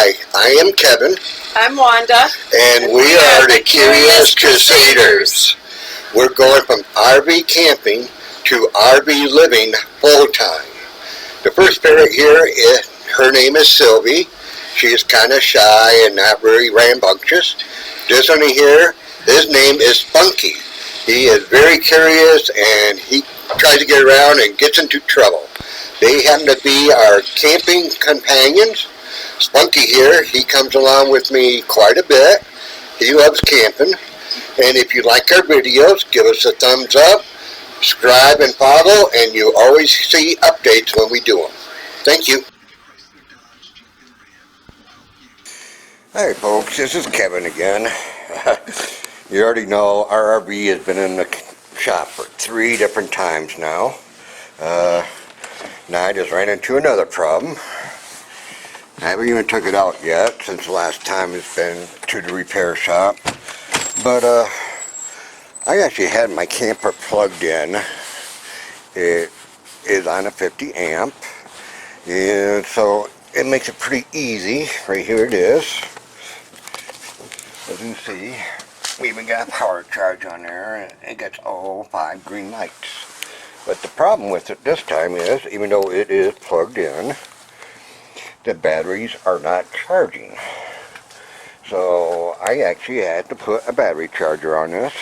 Hi, I am Kevin. I'm Wanda. And we are the Curious Crusaders. We're going from RV camping to RV living full time. The first parent here, her name is Sylvie. She is kind of shy and not very rambunctious. This one here, his name is Spunky. He is very curious and he tries to get around and gets into trouble. They happen to be our camping companions. Spunky here, he comes along with me quite a bit. He loves camping. And if you like our videos, give us a thumbs up, subscribe and follow, and you always see updates when we do them. Thank you. Hi folks, this is Kevin again. You already know our RV has been in the shop for 3 different times now. Now I just ran into another problem. I haven't even took it out yet since the last time it's been to the repair shop. But I actually had my camper plugged in. It is on a 50 amp. And so it makes it pretty easy. Right here it is. As you can see, we even got a power charge on there. It gets all 5 green lights. But the problem with it this time is, even though it is plugged in, the batteries are not charging. So I actually had to put a battery charger on this.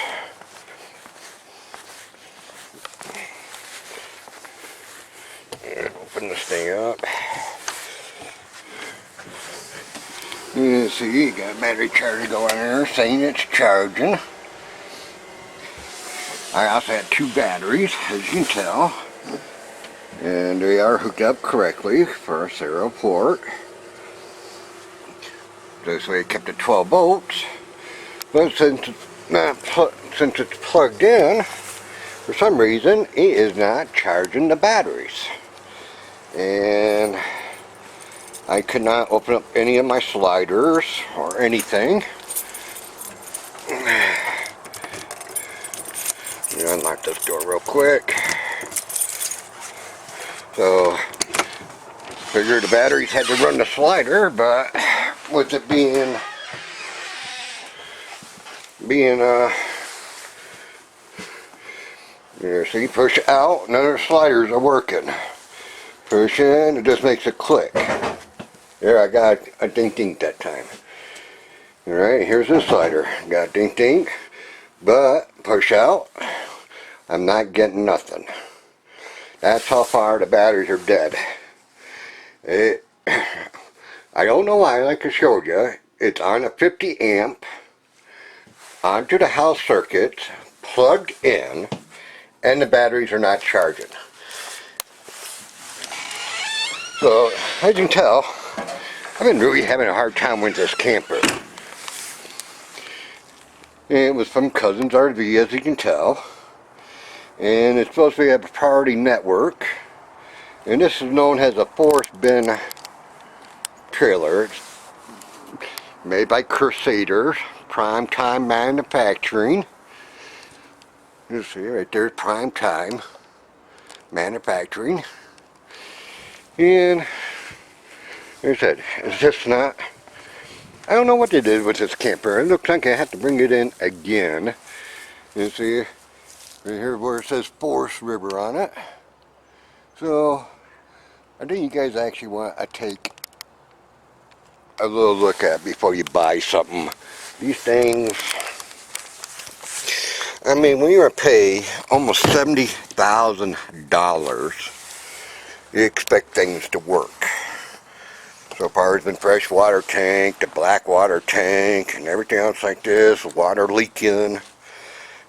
And open this thing up. You see, you got a battery charger going there saying it's charging. I also had 2 batteries, as you can tell, and they are hooked up correctly for a serial port. This way it kept at 12 volts, but since it's plugged in, for some reason it is not charging the batteries. And I could not open up any of my sliders or anything. Let me unlock this door real quick. So, figured the batteries had to run the slider, but with it being there, see, push out, none of the sliders are working. Push in, it just makes a click. There, I got a ding ding that time. Alright, here's the slider. Got ding ding, but push out, I'm not getting nothing. That's how far the batteries are dead. I don't know why, like I showed you, it's on a 50 amp, onto the house circuit, plugged in, and the batteries are not charging. So, as you can tell, I've been really having a hard time with this camper. It was from Cousin's RV, as you can tell. And it's supposed to have a priority network. And this is known as a forest bin trailer. It's made by Crusaders, Prime Time Manufacturing. You see right there, Prime Time Manufacturing. And like I said, it's just not, I don't know what they did with this camper. It looks like I have to bring it in again. You see, right here where it says Forest River on it. So, I think you guys actually want to take a little look at before you buy something. These things, I mean, when you're pay almost $70,000, you expect things to work. So far it's been fresh water tank, the black water tank, and everything else like this, water leaking,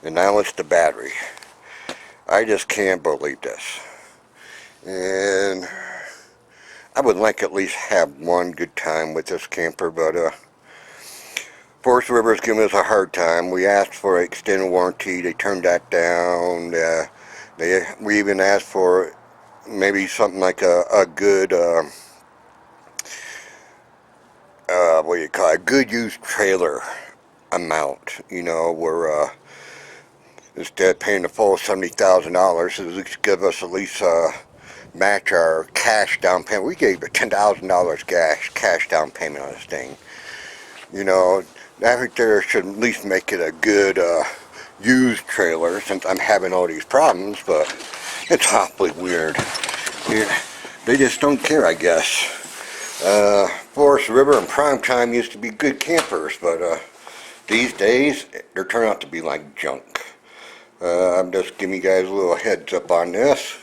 and now it's the battery. I just can't believe this. And I would like at least have one good time with this camper, but Forest River's giving us a hard time. We asked for an extended warranty, they turned that down. We even asked for maybe something like a good what do you call it, a good used trailer amount, you know, where instead of paying the full $70,000, at least give us at least match our cash down payment. We gave $10,000 cash down payment on this thing. You know, I think there should at least make it a good used trailer since I'm having all these problems, but it's awfully weird. They just don't care, I guess. Forest River and Prime Time used to be good campers, but these days they're turning out to be like junk. I'm just giving you guys a little heads up on this.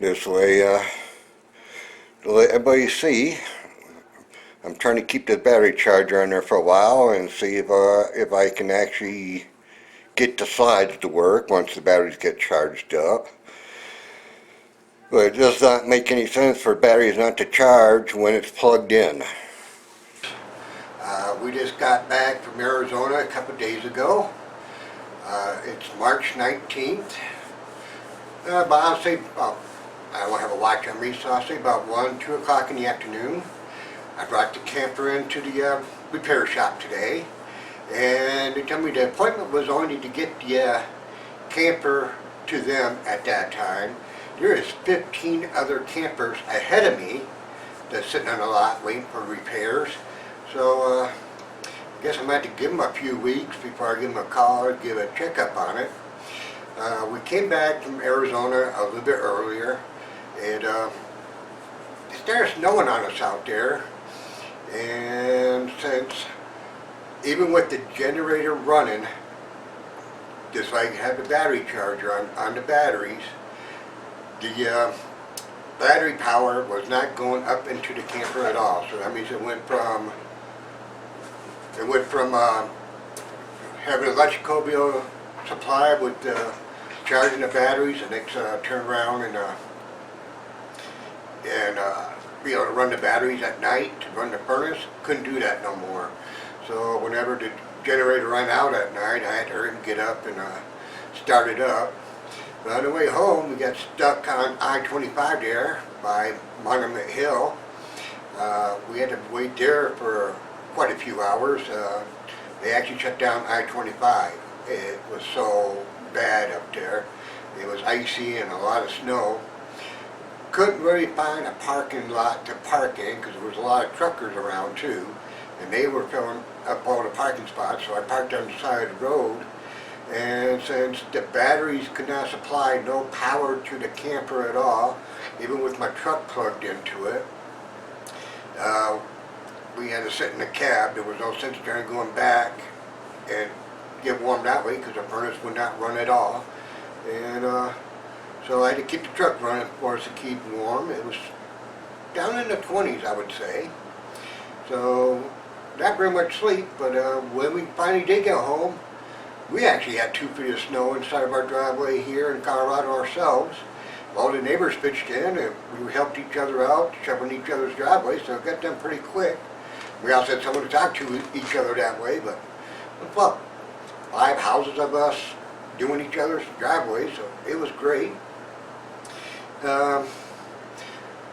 This way, to let everybody see. I'm trying to keep the battery charger on there for a while and see if I can actually get the slides to work once the batteries get charged up. But it does not make any sense for batteries not to charge when it's plugged in. We just got back from Arizona a couple days ago. It's March 19th. But I'll say about, I don't have a watch on me, so I'll say about 1, 2 o'clock in the afternoon. I brought the camper into the repair shop today, and they told me the appointment was only to get the camper to them at that time. There is 15 other campers ahead of me that's sitting on the lot waiting for repairs. So I guess I'm going to have to give them a few weeks before I give them a call or give a checkup on it. We came back from Arizona a little bit earlier, and it started snowing on us out there. And since, even with the generator running, just so I can have the battery charger on the batteries, the battery power was not going up into the camper at all. So that means it went from having electrical bill supply with charging the batteries, and next turn around and be able to run the batteries at night to run the furnace. Couldn't do that no more. So whenever the generator ran out at night, I had to hurry and get up and start it up. But on the way home, we got stuck on I-25 there by Monument Hill. We had to wait there for quite a few hours. They actually shut down I-25. It was so bad up there. It was icy and a lot of snow. Couldn't really find a parking lot to park in because there was a lot of truckers around too, and they were filling up all the parking spots, so I parked on the side of the road. And since the batteries could not supply no power to the camper at all, even with my truck plugged into it, we had to sit in the cab. There was no sense in going back and get warm that way because the furnace would not run at all. And so I had to keep the truck running for us to keep warm. It was down in the 20s, I would say. So not very much sleep, but when we finally did get home, we actually had 2 feet of snow inside of our driveway here in Colorado ourselves. All the neighbors pitched in, and we helped each other out, shoveling each other's driveways, so it got done pretty quick. We also had someone to talk to each other that way, but well, 5 houses of us doing each other's driveways, so it was great.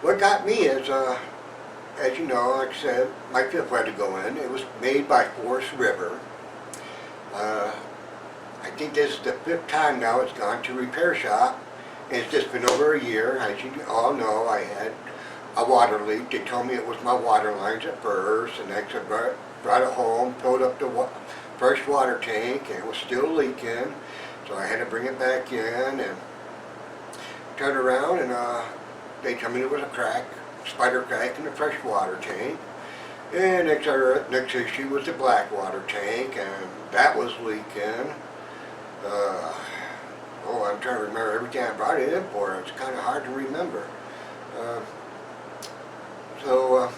What got me is, as you know, like I said, my fifth had to go in. It was made by Forest River. I think this is the 5th time now it's gone to repair shop, and it's just been over a year. As you all know, I had a water leak. They told me it was my water lines at first, and next I brought it home, filled up the fresh water tank, and it was still leaking. So I had to bring it back in and turn around, and they told me there was a crack, spider crack in the fresh water tank. And next issue was the black water tank, and that was leaking. I'm trying to remember every time I brought it in for it. It's kind of hard to remember. So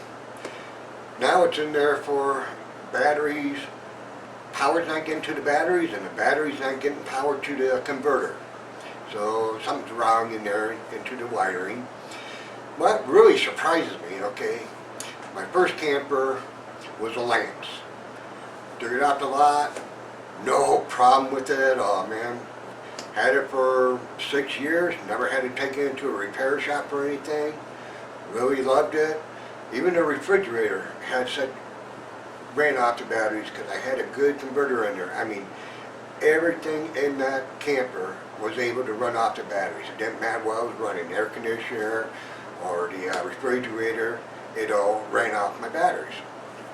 now it's in there for batteries. Power's not getting to the batteries, and the battery's not getting power to the converter. So something's wrong in there into the wiring. What really surprises me, okay, my first camper was a Lance. Took it out the lot, no problem with it at all, man. Had it for 6 years, never had to take it into a repair shop or anything. Really loved it. Even the refrigerator ran off the batteries because I had a good converter in there. I mean, everything in that camper was able to run off the batteries. It didn't matter what I was running, the air conditioner or the refrigerator, it all ran off my batteries.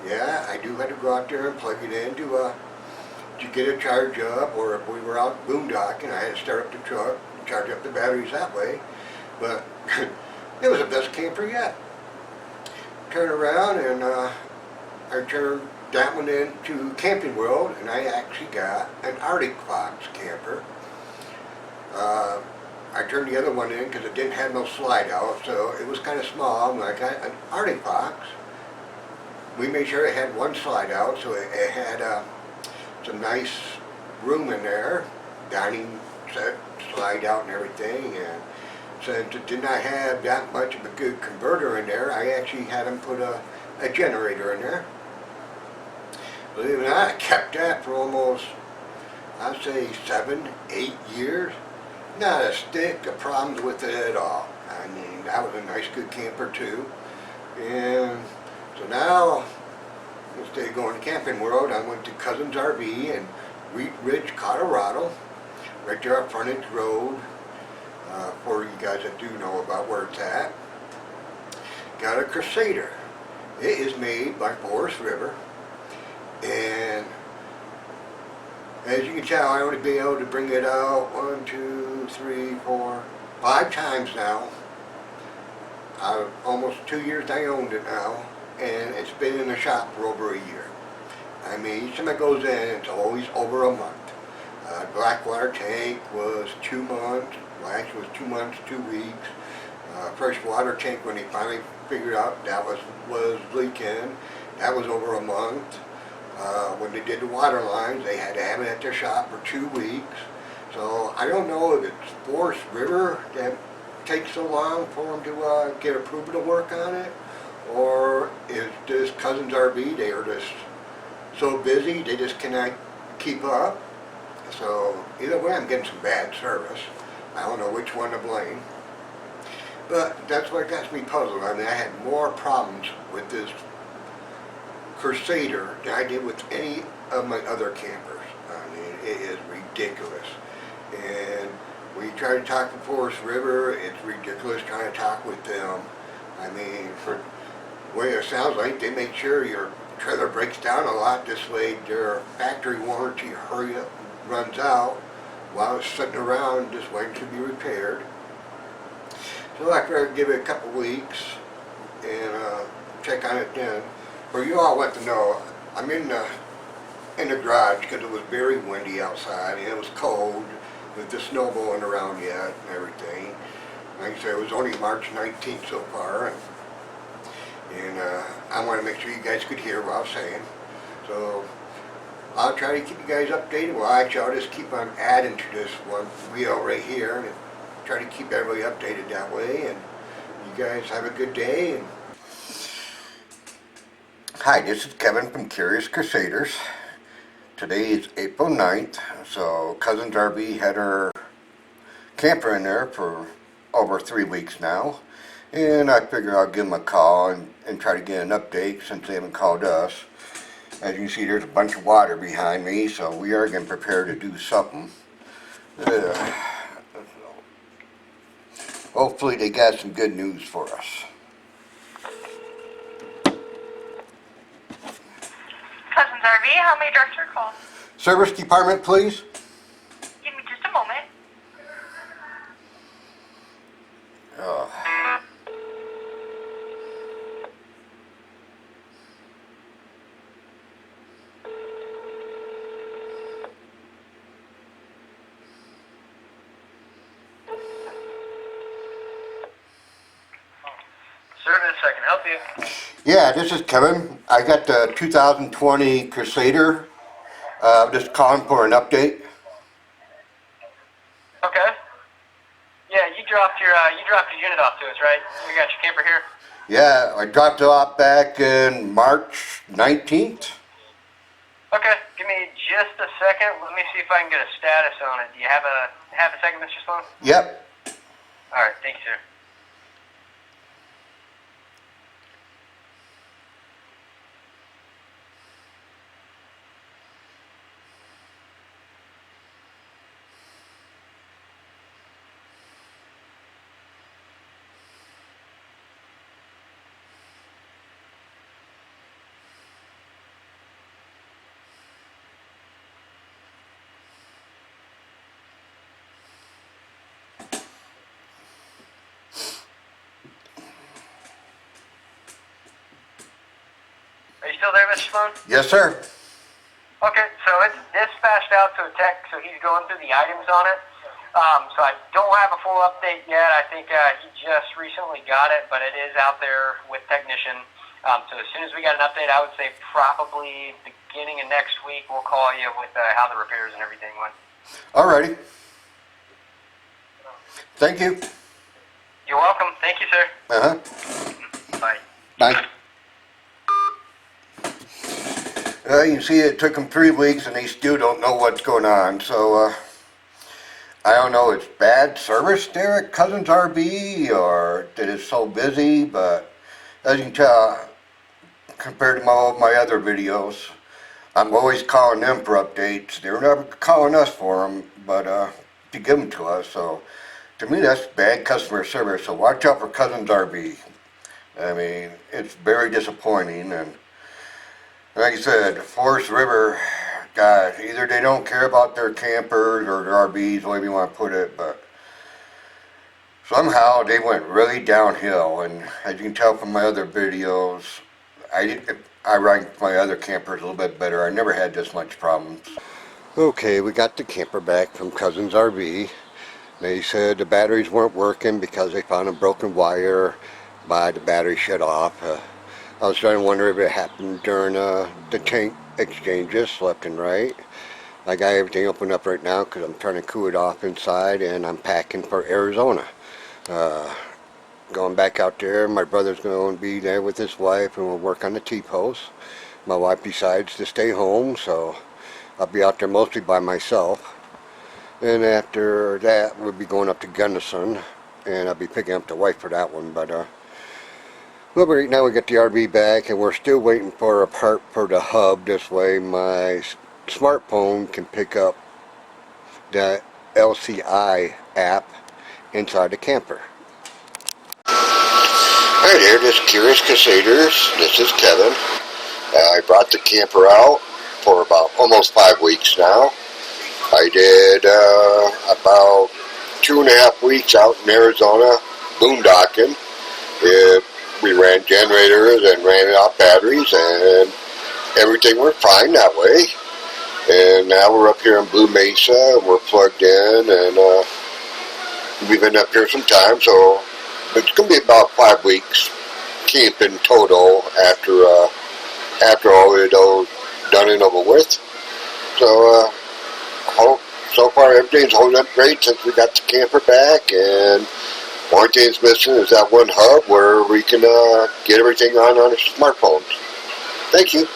Yeah, I do have to go out there and plug it in to get a charge up, or if we were out boondocking, I had to start up the truck, charge up the batteries that way. But it was the best camper yet. Turn around and I turned that one into Camping World, and I actually got an Arctic Fox camper. I turned the other one in because it didn't have no slide out, so it was kind of small. And I got an Arctic Fox. We made sure it had one slide out, so it had some nice room in there, dining set, slide out and everything. And since it did not have that much of a good converter in there, I actually had them put a generator in there. Believe it or not, I kept that for almost, I'd say 7, 8 years. Not a stick of problems with it at all. I mean, that was a nice, good camper too. And so now, instead of going to Camping World, I went to Cousin's RV in Wheat Ridge, Colorado, right there up Frontage Road, for you guys that do know about where it's at. Got a Crusader. It is made by Forest River, and as you can tell, I only been able to bring it out 1, 2, 3, 4, 5 times now. Almost 2 years I owned it now, and it's been in the shop for over a year. I mean, each time it goes in, it's always over a month. Blackwater tank was 2 months. Well, actually, it was 2 months, 2 weeks. Freshwater tank, when they finally figured out that was leaking, that was over a month. When they did the water lines, they had to have it at their shop for 2 weeks. So I don't know if it's Forest River that takes so long for them to get approval to work on it, or is this Cousin's RV, they are just so busy they just cannot keep up. So either way, I'm getting some bad service. I don't know which one to blame. But that's what got me puzzled. I mean, I had more problems with this Crusader than I did with any of my other campers. I mean, it is ridiculous. And when you try to talk to Forest River, it's ridiculous trying to talk with them. I mean, for the way it sounds like, they make sure your trailer breaks down a lot. This way their factory warranty runs out while it's sitting around just waiting to be repaired. So after I give it a couple weeks and check on it then. For you all want to know, I'm in the garage because it was very windy outside and it was cold with the snow blowing around yet and everything. Like I said, it was only March 19th so far, and I want to make sure you guys could hear what I was saying. So I'll try to keep you guys updated. Well, actually, I'll just keep on adding to this one wheel right here and try to keep everybody updated that way. And you guys have a good day. And hi, this is Kevin from Curious Crusaders. Today is April 9th, so Cousin's RV had her camper in there for over 3 weeks now, and I figure I'll give them a call and try to get an update since they haven't called us. As you can see, there's a bunch of water behind me, so we are getting prepared to do something. Hopefully they got some good news for us. Cousin's RV, how may I direct your call? Service department, please. Give me just a moment. Service, I can help you. Yeah, this is Kevin. I got the 2020 Crusader. Just calling for an update. Okay. Yeah, you dropped your unit off to us, right? We got your camper here. Yeah, I dropped it off back in March 19th. Okay, give me just a second. Let me see if I can get a status on it. Do you have a second, Mr. Sloan? Yep. All right, thank you, sir. still there, Mr. Sloan? Yes, sir. Okay, so it's dispatched out to a tech, so he's going through the items on it. So I don't have a full update yet. I think he just recently got it, but it is out there with technician. So as soon as we got an update, I would say probably beginning of next week, we'll call you with how the repairs and everything went. Alrighty. Thank you. You're welcome. Thank you, sir. Bye. Bye. You can see it took them 3 weeks and they still don't know what's going on. So, I don't know, it's bad service there at Cousins RV or that it's so busy, but as you can tell, compared to all my other videos, I'm always calling them for updates. They're never calling us for them, but to give them to us. So to me, that's bad customer service. So watch out for Cousins RV. I mean, it's very disappointing. And like I said, Forest River, God, either they don't care about their campers or their RVs, whatever you want to put it, but somehow they went really downhill. And as you can tell from my other videos, I ranked my other campers a little bit better. I never had this much problems. Okay, we got the camper back from Cousins RV. They said the batteries weren't working because they found a broken wire by the battery shut off. I was trying to wonder if it happened during the tank exchanges left and right. I got everything opened up right now because I'm trying to cool it off inside and I'm packing for Arizona. Going back out there, my brother's going to be there with his wife and we'll work on the T-post. My wife decides to stay home, so I'll be out there mostly by myself. And after that, we'll be going up to Gunnison and I'll be picking up the wife for that one. But right now we got the RV back and we're still waiting for a part for the hub. This way my smartphone can pick up the LCI app inside the camper. Hi there, this is Curious Crusaders. This is Kevin. I brought the camper out for about almost 5 weeks now. I did about 2.5 weeks out in Arizona boondocking. We ran generators and ran out batteries and everything worked fine that way. And now we're up here in Blue Mesa and we're plugged in and we've been up here some time, so it's going to be about 5 weeks camping total after all of those done and over with. So so far everything's holding up great since we got the camper back, and the only thing that's missing is that one hub where we can get everything on our smartphones. Thank you.